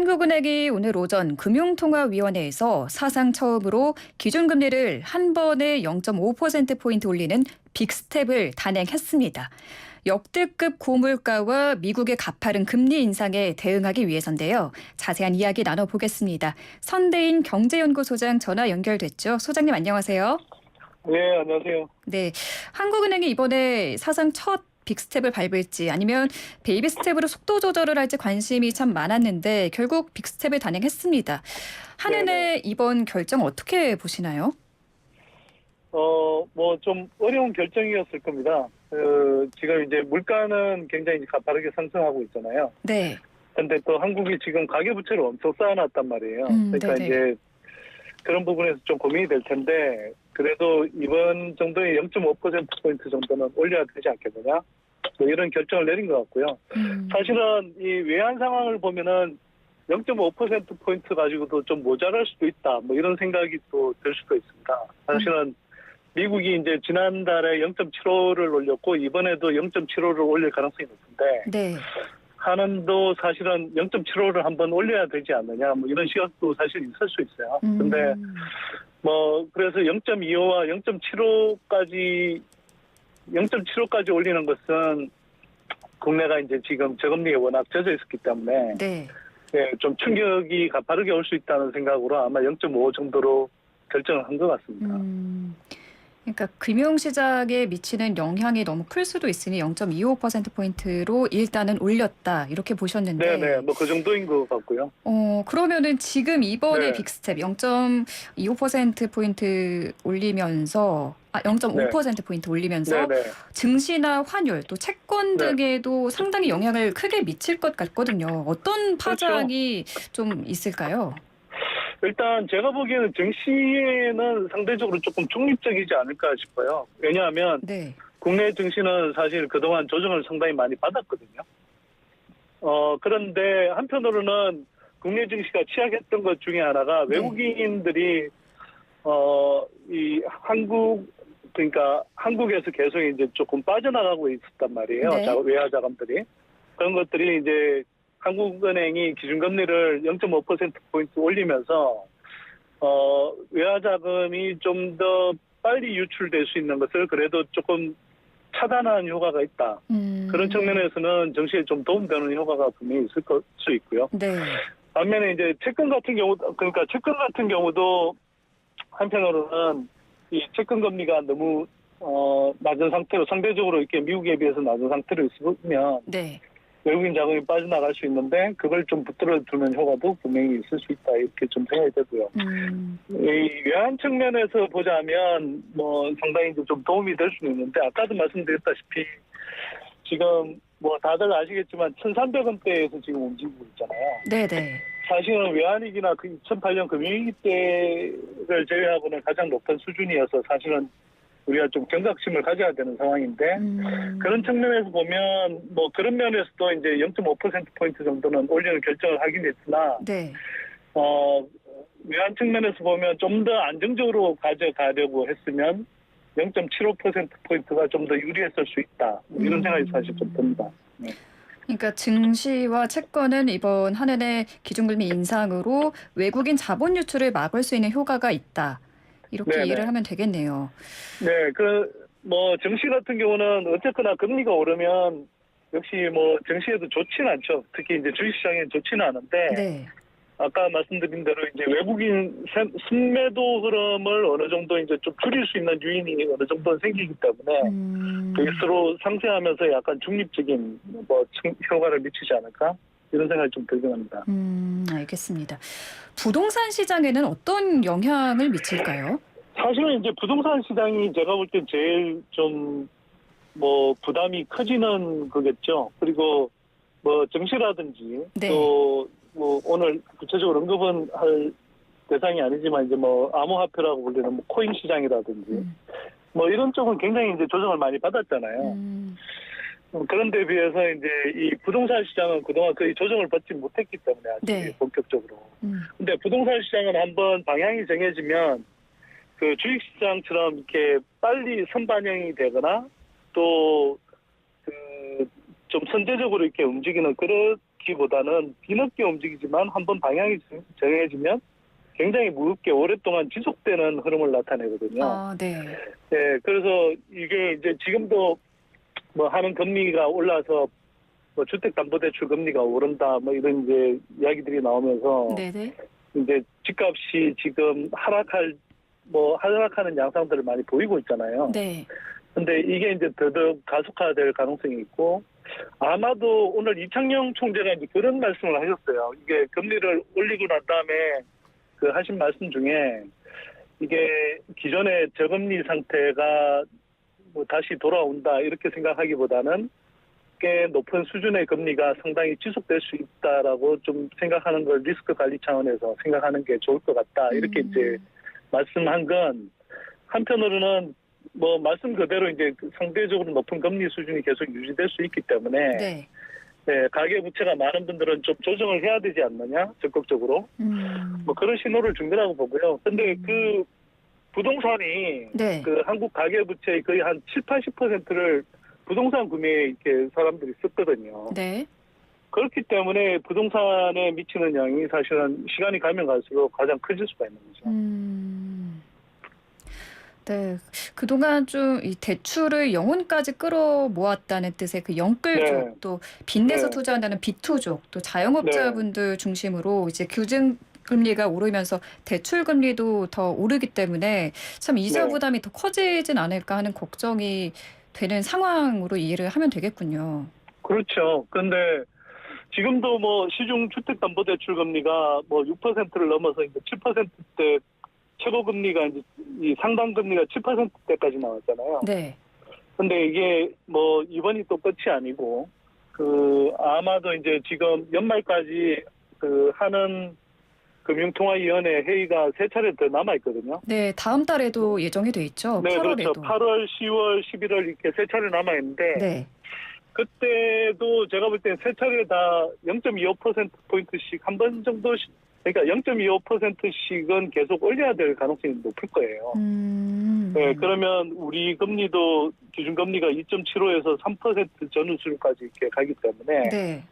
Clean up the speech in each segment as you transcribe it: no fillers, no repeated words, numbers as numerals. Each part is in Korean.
한국은행이 오늘 오전 금융통화위원회에서 사상 처음으로 기준금리를 한 번에 0.5%포인트 올리는 빅스텝을 단행했습니다. 역대급 고물가와 미국의 가파른 금리 인상에 대응하기 위해서인데요. 자세한 이야기 나눠보겠습니다. 선대인 경제연구소장 전화 연결됐죠. 소장님 안녕하세요. 네, 안녕하세요. 네, 한국은행이 이번에 사상 첫 빅스텝을 밟을지 아니면 베이비 스텝으로 속도 조절을 할지 관심이 참 많았는데 결국 빅스텝을 단행했습니다. 한은의 이번 결정 어떻게 보시나요? 좀 어려운 결정이었을 겁니다. 지금 이제 물가는 굉장히 가파르게 상승하고 있잖아요. 네. 근데 또 한국이 지금 가계부채를 엄청 쌓아놨단 말이에요. 그러니까 네네. 이제 그런 부분에서 좀 고민이 될 텐데, 그래도 이번 정도의 0.5%포인트 정도는 올려야 되지 않겠느냐? 뭐 이런 결정을 내린 것 같고요. 사실은 이 외환 상황을 보면은 0.5%포인트 가지고도 좀 모자랄 수도 있다. 뭐 이런 생각이 또 들 수도 있습니다. 사실은 미국이 이제 지난달에 0.75를 올렸고 이번에도 0.75를 올릴 가능성이 높은데 네. 한은도 사실은 0.75를 한번 올려야 되지 않느냐 뭐 이런 시각도 사실 있을 수 있어요. 근데 뭐 그래서 0.25와 0.75까지 올리는 것은 국내가 이제 지금 저금리에 워낙 젖어 있었기 때문에 네. 예, 좀 충격이 가파르게 올 수 있다는 생각으로 아마 0.5 정도로 결정을 한 것 같습니다. 그러니까 금융시장에 미치는 영향이 너무 클 수도 있으니 0.25%포인트로 일단은 올렸다 이렇게 보셨는데 네네, 뭐 그 정도인 것 같고요. 그러면은 지금 이번에 네. 빅스텝 0.25%포인트 올리면서 0.5%포인트 올리면서 네네. 증시나 환율 또 채권 네. 등에도 상당히 영향을 크게 미칠 것 같거든요. 어떤 그렇죠. 파장이 좀 있을까요? 일단 제가 보기에는 증시에는 상대적으로 조금 중립적이지 않을까 싶어요. 왜냐하면 네. 국내 증시는 사실 그동안 조정을 상당히 많이 받았거든요. 그런데 한편으로는 국내 증시가 취약했던 것 중에 하나가 네. 외국인들이 그러니까 한국에서 계속 이제 조금 빠져나가고 있었단 말이에요. 네. 외화 자금들이. 그런 것들이 이제 한국은행이 기준금리를 0.5%포인트 올리면서, 외화 자금이 좀 더 빨리 유출될 수 있는 것을 그래도 조금 차단하는 효과가 있다. 그런 측면에서는 정시에 좀 도움되는 효과가 분명히 있을 수 있고요. 네. 반면에 이제 채권 같은 경우도 한편으로는 이 채권 금리가 너무 낮은 상태로 상대적으로 이렇게 미국에 비해서 낮은 상태로 있으면 네. 외국인 자금이 빠져나갈 수 있는데 그걸 좀 붙들어 두는 효과도 분명히 있을 수 있다 이렇게 좀 생각이 되고요. 이 외환 측면에서 보자면 뭐 상당히 좀 도움이 될 수는 있는데 아까도 말씀드렸다시피 지금 뭐 다들 아시겠지만 1,300원대에서 지금 움직이고 있잖아요. 네네. 사실은 외환위기나 그 2008년 금융위기 때를 제외하고는 가장 높은 수준이어서 사실은 우리가 좀 경각심을 가져야 되는 상황인데 그런 측면에서 보면 뭐 그런 면에서도 이제 0.5%포인트 정도는 올리는 결정을 하긴 했으나 네. 외환 측면에서 보면 좀 더 안정적으로 가져가려고 했으면 0.75%포인트가 좀 더 유리했을 수 있다. 이런 생각이 사실 좀 듭니다. 네. 그러니까 증시와 채권은 이번 한은의 기준금리 인상으로 외국인 자본 유출을 막을 수 있는 효과가 있다. 이렇게 네네. 이해를 하면 되겠네요. 네, 뭐, 증시 같은 경우는 어쨌거나 금리가 오르면 역시 뭐, 증시에도 좋지는 않죠. 특히 이제 주식시장에는 좋지는 않은데, 네. 아까 말씀드린 대로 이제 외국인 순매도 흐름을 어느 정도 이제 좀 줄일 수 있는 요인이 어느 정도 생기기 때문에, 그게 서로 상쇄하면서 약간 중립적인 뭐, 효과를 미치지 않을까? 이런 생각이 좀 들긴 합니다. 알겠습니다. 부동산 시장에는 어떤 영향을 미칠까요? 사실은 이제 부동산 시장이 제가 볼 때 제일 좀 뭐 부담이 커지는 거겠죠. 그리고 뭐 증시라든지 네. 또 뭐 오늘 구체적으로 언급은 할 대상이 아니지만 이제 뭐 암호화폐라고 불리는 뭐 코인 시장이라든지 뭐 이런 쪽은 굉장히 이제 조정을 많이 받았잖아요. 그런데 비해서 이제 이 부동산 시장은 그동안 거의 조정을 받지 못했기 때문에 아직 네. 본격적으로. 근데 부동산 시장은 한번 방향이 정해지면 그 주식시장처럼 이렇게 빨리 선반영이 되거나 또 그 좀 선제적으로 이렇게 움직이는 뒤늦기보다는 뒤늦게 움직이지만 한번 방향이 정해지면 굉장히 무겁게 오랫동안 지속되는 흐름을 나타내거든요. 아, 네. 네, 그래서 이게 이제 지금도 뭐 하는 금리가 올라서 뭐 주택담보대출 금리가 오른다 뭐 이런 이제 이야기들이 나오면서 네네. 이제 집값이 지금 하락하는 양상들을 많이 보이고 있잖아요. 네. 근데 이게 이제 더더욱 가속화될 가능성이 있고 아마도 오늘 이창용 총재가 이제 그런 말씀을 하셨어요. 이게 금리를 올리고 난 다음에 그 하신 말씀 중에 이게 기존의 저금리 상태가 뭐 다시 돌아온다 이렇게 생각하기보다는 꽤 높은 수준의 금리가 상당히 지속될 수 있다라고 좀 생각하는 걸 리스크 관리 차원에서 생각하는 게 좋을 것 같다 이렇게 이제 말씀한 건 한편으로는 뭐 말씀 그대로 이제 상대적으로 높은 금리 수준이 계속 유지될 수 있기 때문에 네. 네, 가계 부채가 많은 분들은 좀 조정을 해야 되지 않느냐 적극적으로 뭐 그런 신호를 준 거라고 보고요. 근데 그 부동산이 네. 그 한국 가계 부채의 거의 한 70~80%를 부동산 구매에 이렇게 사람들이 썼거든요. 네. 그렇기 때문에 부동산에 미치는 영향이 사실은 시간이 가면 갈수록 가장 커질 수가 있는 거죠. 네. 그동안 좀 이 대출을 영혼까지 끌어모았다는 뜻의 그 영끌족, 네. 또 빚내서 네. 투자한다는 빚투족, 또 자영업자분들 중심으로 이제 규증 금리가 오르면서 대출 금리도 더 오르기 때문에 참 이자 네. 부담이 더 커지진 않을까 하는 걱정이 되는 상황으로 이해를 하면 되겠군요. 그렇죠. 근데 지금도 뭐 시중 주택담보대출 금리가 뭐 6%를 넘어서 이제 7%대 최고 금리가 이제 이 상당 금리가 7%대까지 나왔잖아요. 네. 근데 이게 뭐 이번이 또 끝이 아니고 그 아마도 이제 지금 연말까지 그 하는 금융통화위원회 회의가 3차례 더 남아 있거든요. 네, 다음 달에도 예정이 돼 있죠. 네, 8월에도. 그렇죠. 8월, 10월, 11월 이렇게 3차례 남아 있는데 네. 그때도 제가 볼 때는 3차례 다 0.25%포인트씩 한 번 정도씩 그러니까 0.25%씩은 계속 올려야 될 가능성이 높을 거예요. 네, 그러면 우리 금리도 기준금리가 2.75에서 3% 전후 수준까지 이렇게 가기 때문에 네.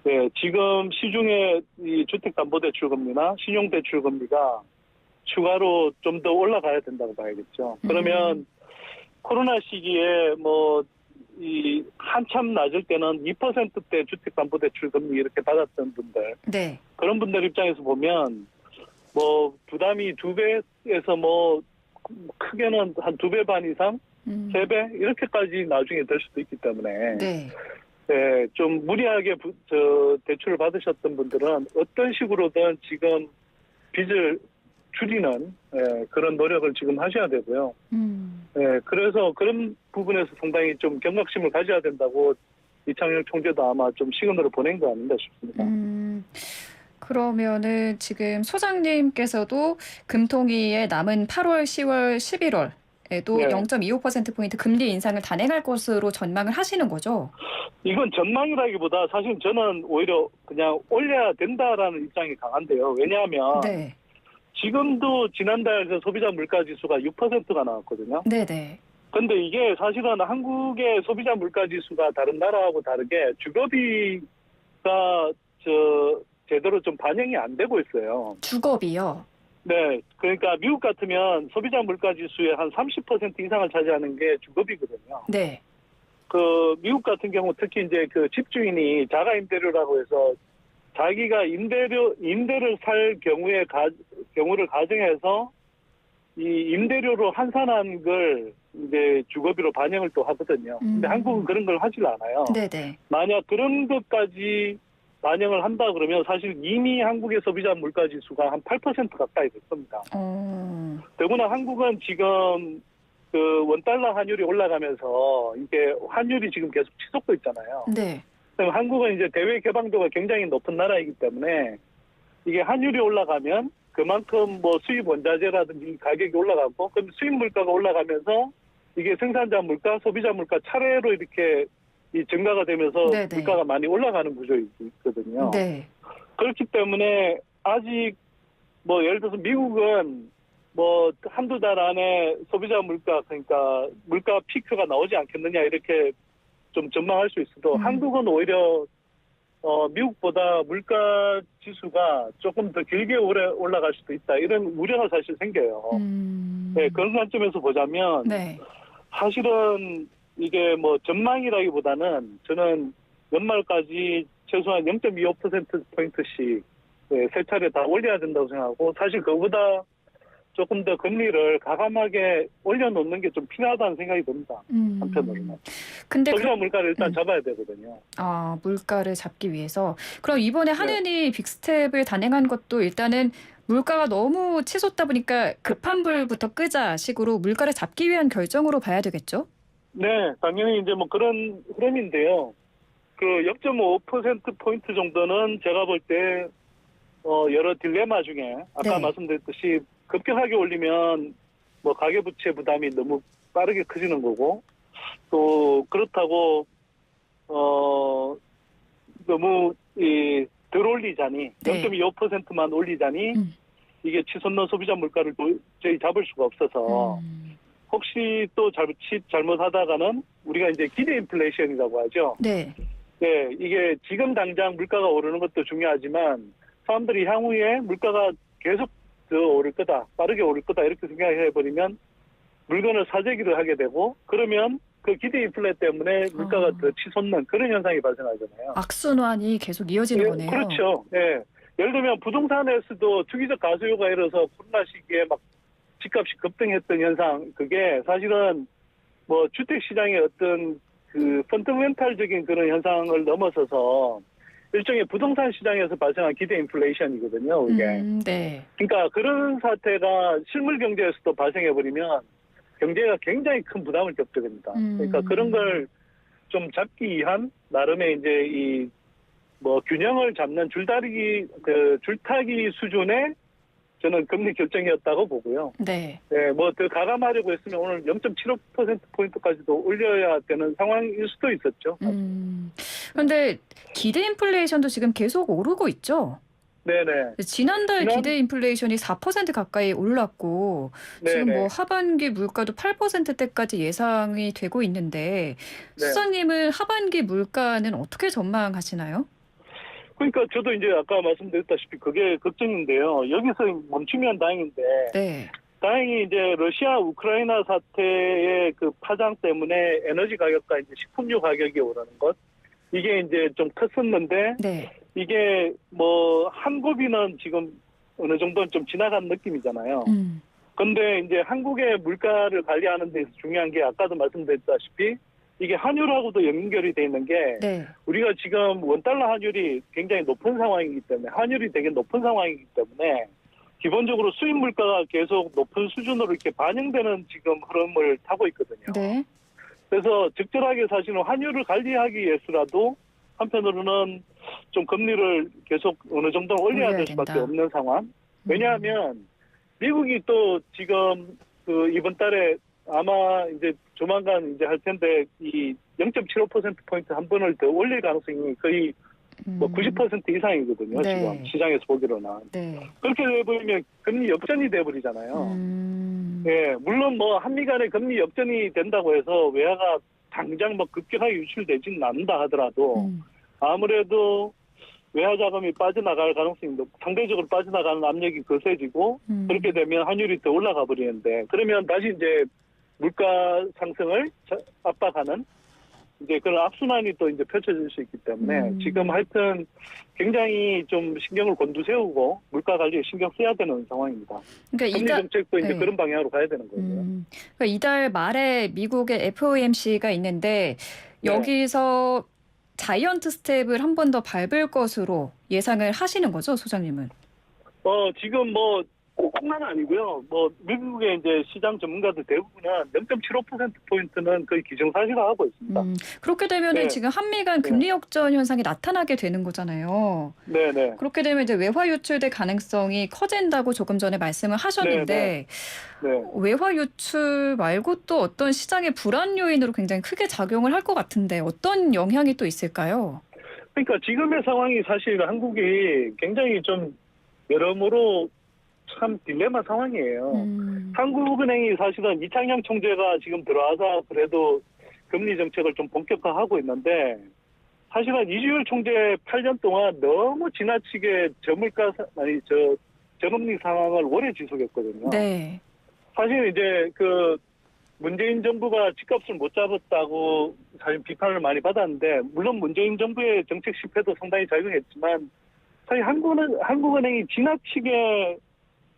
네, 지금 시중의 이 주택담보대출 금리나 신용대출 금리가 추가로 좀 더 올라가야 된다고 봐야겠죠. 그러면 코로나 시기에 뭐 이 한참 낮을 때는 2%대 주택담보대출 금리 이렇게 받았던 분들, 네. 그런 분들 입장에서 보면 뭐 부담이 2배에서 뭐 크게는 한 2배 반 이상, 3배 이렇게까지 나중에 될 수도 있기 때문에. 네. 네, 좀 무리하게 대출을 받으셨던 분들은 어떤 식으로든 지금 빚을 줄이는 그런 노력을 지금 하셔야 되고요. 그래서 그런 부분에서 상당히 좀 경각심을 가져야 된다고 이창용 총재도 아마 좀 시그널을 보낸 거 아닌가 싶습니다. 그러면은 지금 소장님께서도 금통위에 남은 8월, 10월, 11월에도 네. 0.25%포인트 금리 인상을 단행할 것으로 전망을 하시는 거죠? 이건 전망이라기보다 사실 저는 오히려 그냥 올려야 된다라는 입장이 강한데요. 왜냐하면 네. 지금도 지난달 그 소비자 물가 지수가 6%가 나왔거든요. 네네. 근데 이게 사실은 한국의 소비자 물가 지수가 다른 나라하고 다르게 주거비가 제대로 좀 반영이 안 되고 있어요. 주거비요? 네. 그러니까 미국 같으면 소비자 물가 지수의 한 30% 이상을 차지하는 게 주거비거든요. 네. 그 미국 같은 경우 특히 이제 그 집주인이 자가 임대료라고 해서 자기가 임대를 살 경우를 가정해서 이 임대료로 환산한 걸 이제 주거비로 반영을 또 하거든요. 근데 한국은 그런 걸 하질 않아요. 네네. 만약 그런 것까지 반영을 한다 그러면 사실 이미 한국의 소비자 물가 지수가 한 8% 가까이 됐습니다. 더구나 한국은 지금 그 원달러 환율이 올라가면서 이게 환율이 지금 계속 치솟고 있잖아요. 네. 그럼 한국은 이제 대외 개방도가 굉장히 높은 나라이기 때문에 이게 환율이 올라가면 그만큼 뭐 수입 원자재라든지 가격이 올라가고 그럼 수입 물가가 올라가면서 이게 생산자 물가, 소비자 물가 차례로 이렇게 이 증가가 되면서 네네. 물가가 많이 올라가는 구조이거든요. 네. 그렇기 때문에 아직 뭐 예를 들어서 미국은 뭐 한두 달 안에 소비자 물가 그러니까 물가 피크가 나오지 않겠느냐 이렇게 좀 전망할 수 있어도 한국은 오히려 미국보다 물가 지수가 조금 더 길게 오래 올라갈 수도 있다. 이런 우려가 사실 생겨요. 네, 그런 관점에서 보자면 네. 사실은 이게 뭐 전망이라기보다는 저는 연말까지 최소한 0.25%포인트씩 세 차례 다 올려야 된다고 생각하고 사실 그보다 조금 더 금리를 가감하게 올려놓는 게 좀 필요하다는 생각이 듭니다. 한편으로는. 근데 소비자 물가를 일단 잡아야 되거든요. 물가를 잡기 위해서. 그럼 이번에 네. 한은이 빅스텝을 단행한 것도 일단은 물가가 너무 치솟다 보니까 급한 불부터 끄자 식으로 물가를 잡기 위한 결정으로 봐야 되겠죠? 네, 당연히 이제 뭐 그런 흐름인데요. 그 0.5%포인트 정도는 제가 볼 때, 여러 딜레마 중에 아까 네. 말씀드렸듯이 급격하게 올리면 뭐 가계부채 부담이 너무 빠르게 커지는 거고 또 그렇다고, 너무 덜 올리자니, 네. 0.25%만 올리자니 이게 치솟는 소비자 물가를 도저히 잡을 수가 없어서 혹시 또 잘못하다가는 우리가 이제 기대 인플레이션이라고 하죠. 네. 네, 이게 지금 당장 물가가 오르는 것도 중요하지만 사람들이 향후에 물가가 계속 더 오를 거다, 빠르게 오를 거다 이렇게 생각해버리면 물건을 사재기를 하게 되고 그러면 그 기대 인플레 때문에 물가가 더 치솟는 그런 현상이 발생하잖아요. 악순환이 계속 이어지는 네, 거네요. 그렇죠. 네. 예를 들면 부동산에서도 투기적 가수요가 일어서 코로나 시기에 막 집값이 급등했던 현상, 그게 사실은 뭐 주택 시장의 어떤 그 펀더멘탈적인 그런 현상을 넘어서서 일종의 부동산 시장에서 발생한 기대 인플레이션이거든요, 이게. 네. 그러니까 그런 사태가 실물 경제에서도 발생해 버리면 경제가 굉장히 큰 부담을 겪게 됩니다. 그러니까 그런 걸 좀 잡기 위한 나름의 이제 뭐 균형을 잡는 줄타기 수준의 저는 금리 결정이었다고 보고요. 네. 네, 뭐 더 가감하려고 했으면 오늘 0.75%포인트까지도 올려야 되는 상황일 수도 있었죠. 그런데 기대 인플레이션도 지금 계속 오르고 있죠? 네네. 지난달 기대 인플레이션이 4% 가까이 올랐고 지금 네네. 뭐 하반기 물가도 8%대까지 예상이 되고 있는데 네. 수장님은 하반기 물가는 어떻게 전망하시나요? 그러니까 저도 이제 아까 말씀드렸다시피 그게 걱정인데요. 여기서 멈추면 다행인데 네. 다행히 이제 러시아 우크라이나 사태의 그 파장 때문에 에너지 가격과 이제 식품류 가격이 오르는 것 이게 이제 좀 컸었는데 네. 이게 뭐 한 고비는 지금 어느 정도는 좀 지나간 느낌이잖아요. 근데 이제 한국의 물가를 관리하는 데서 중요한 게 아까도 말씀드렸다시피 이게 환율하고도 연결이 돼 있는 게 네. 우리가 지금 원달러 환율이 굉장히 높은 상황이기 때문에 환율이 되게 높은 상황이기 때문에 기본적으로 수입 물가가 계속 높은 수준으로 이렇게 반영되는 지금 흐름을 타고 있거든요. 네. 그래서 적절하게 사실은 환율을 관리하기 위해서라도 한편으로는 좀 금리를 계속 어느 정도 올려야 될 수밖에 된다. 없는 상황. 왜냐하면 미국이 또 지금 그 이번 달에 아마 이제 조만간 이제 할 텐데 이 0.75%포인트 한 번을 더 올릴 가능성이 거의 뭐 90% 이상이거든요. 네. 지금 시장에서 보기로는. 네. 그렇게 돼버리면 금리 역전이 돼버리잖아요. 예, 물론 뭐 한미 간의 금리 역전이 된다고 해서 외화가 당장 뭐 급격하게 유출되지는 않는다 하더라도 아무래도 외화 자금이 빠져나갈 가능성이 상대적으로 빠져나가는 압력이 거세지고 그렇게 되면 환율이 더 올라가 버리는데 그러면 다시 이제 물가 상승을 압박하는 이제 그런 악순환이 또 이제 펼쳐질 수 있기 때문에 지금 하여튼 굉장히 좀 신경을 곤두세우고 물가 관리에 신경 써야 되는 상황입니다. 그러니까 금리 정책도 이제 네. 그런 방향으로 가야 되는 거고요. 그러니까 이달 말에 미국의 FOMC가 있는데 여기서 자이언트 스텝을 한 번 더 밟을 것으로 예상을 하시는 거죠, 소장님은? 지금 뭐 꼭만 아니고요. 뭐 미국의 이제 시장 전문가들 대부분은 0.75%포인트는 거의 기정사실화하고 있습니다. 그렇게 되면은 네. 지금 한미 간 금리 역전 현상이 나타나게 되는 거잖아요. 네네. 그렇게 되면 이제 외화 유출될 가능성이 커진다고 조금 전에 말씀을 하셨는데 네. 외화 유출 말고 또 어떤 시장의 불안 요인으로 굉장히 크게 작용을 할 것 같은데 어떤 영향이 또 있을까요? 그러니까 지금의 상황이 사실 한국이 굉장히 좀 여러모로 참 딜레마 상황이에요. 한국은행이 사실은 이창용 총재가 지금 들어와서 그래도 금리 정책을 좀 본격화하고 있는데 사실은 이주열 총재 8년 동안 너무 지나치게 저금리 상황을 오래 지속했거든요. 네. 사실 이제 그 문재인 정부가 집값을 못 잡았다고 사실 비판을 많이 받았는데, 물론 문재인 정부의 정책 실패도 상당히 작용했지만 사실 한국은행이 지나치게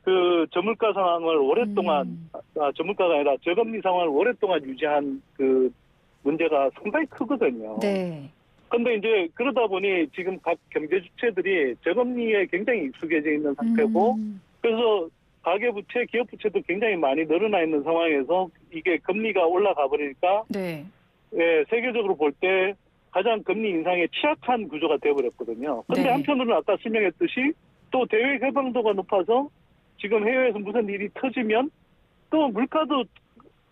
그 저물가 상황을 오랫동안 저물가가 아니라 저금리 상황을 오랫동안 유지한 그 문제가 상당히 크거든요. 네. 근데 이제 그러다 보니 지금 각 경제 주체들이 저금리에 굉장히 익숙해져 있는 상태고, 그래서 가계부채, 기업부채도 굉장히 많이 늘어나 있는 상황에서 이게 금리가 올라가 버리니까 네. 예, 세계적으로 볼 때 가장 금리 인상에 취약한 구조가 되어버렸거든요. 그런데 네. 한편으로는 아까 설명했듯이 또 대외 개방도가 높아서 지금 해외에서 무슨 일이 터지면 또 물가도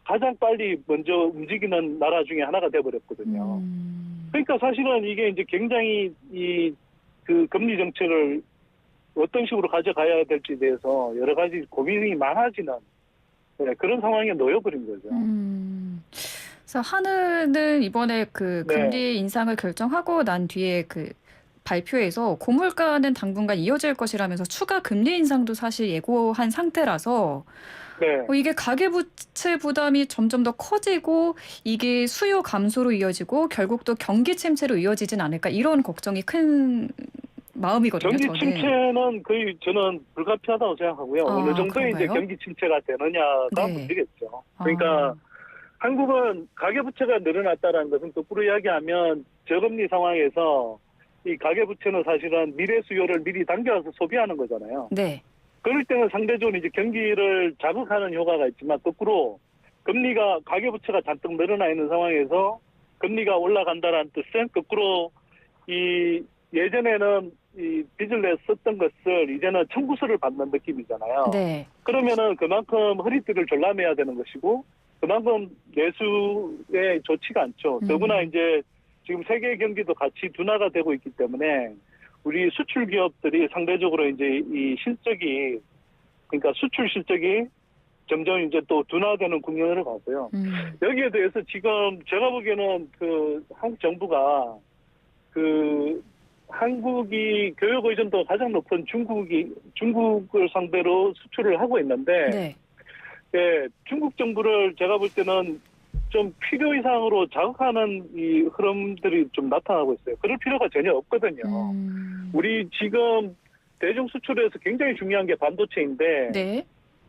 가장 빨리 먼저 움직이는 나라 중에 하나가 되어버렸거든요. 그러니까 사실은 이게 이제 굉장히 그 금리 정책을 어떤 식으로 가져가야 될지에 대해서 여러 가지 고민이 많아지는 그런 상황에 놓여버린 거죠. 그래서 한은은 이번에 그 네. 금리 인상을 결정하고 난 뒤에 그 발표에서 고물가는 당분간 이어질 것이라면서 추가 금리 인상도 사실 예고한 상태라서 네. 이게 가계부채 부담이 점점 더 커지고 이게 수요 감소로 이어지고 결국 또 경기 침체로 이어지진 않을까 이런 걱정이 큰 마음이거든요. 경기 저는. 침체는 거의 저는 불가피하다고 생각하고요. 어느 정도의 이제 그런가요? 경기 침체가 되느냐가 네. 문제겠죠. 그러니까 한국은 가계부채가 늘어났다는 것은 거꾸로 이야기하면 저금리 상황에서 이 가계부채는 사실은 미래 수요를 미리 당겨서 소비하는 거잖아요. 네. 그럴 때는 상대적으로 이제 경기를 자극하는 효과가 있지만, 거꾸로 가계부채가 잔뜩 늘어나 있는 상황에서 금리가 올라간다는 뜻은 거꾸로 예전에는 이 빚을 내 썼던 것을 이제는 청구서를 받는 느낌이잖아요. 네. 그러면은 그만큼 허리띠를 졸라매야 되는 것이고, 그만큼 내수에 좋지가 않죠. 더구나 이제 지금 세계 경기도 같이 둔화가 되고 있기 때문에 우리 수출 기업들이 상대적으로 이제 이 실적이, 그러니까 수출 실적이 점점 이제 또 둔화되는 국면으로 가고요. 여기에 대해서 지금 제가 보기에는 그 한국 정부가 그 한국이 교육 의존도가 가장 높은 중국을 상대로 수출을 하고 있는데, 네. 예, 중국 정부를 제가 볼 때는 좀 필요 이상으로 자극하는 이 흐름들이 좀 나타나고 있어요. 그럴 필요가 전혀 없거든요. 우리 지금 대중 수출에서 굉장히 중요한 게 반도체인데, 네.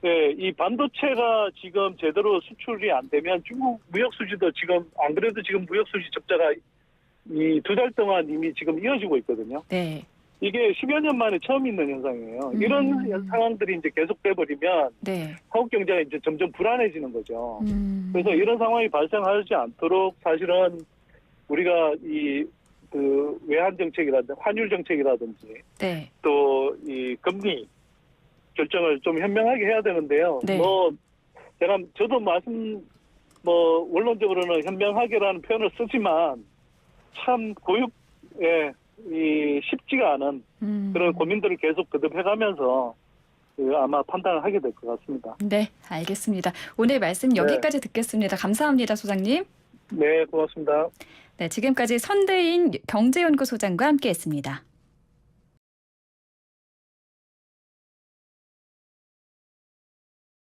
예, 이 반도체가 지금 제대로 수출이 안 되면 중국 무역 수지도 지금 안 그래도 지금 무역 수지 적자가 이 2달 동안 이미 지금 이어지고 있거든요. 네. 이게 10여 년 만에 처음 있는 현상이에요. 이런 상황들이 이제 계속돼 버리면 네. 한국 경제가 이제 점점 불안해지는 거죠. 그래서 이런 상황이 발생하지 않도록 사실은 우리가 그 외환 정책이라든지 환율 정책이라든지 네. 또 이 금리 결정을 좀 현명하게 해야 되는데요. 네. 저도 원론적으로는 현명하게라는 표현을 쓰지만 참 쉽지가 않은 그런 고민들을 계속 거듭해가면서 아마 판단을 하게 될 것 같습니다. 네, 알겠습니다. 오늘 말씀 여기까지 듣겠습니다. 감사합니다, 소장님. 네, 고맙습니다. 네, 지금까지 선대인 경제연구소장과 함께했습니다.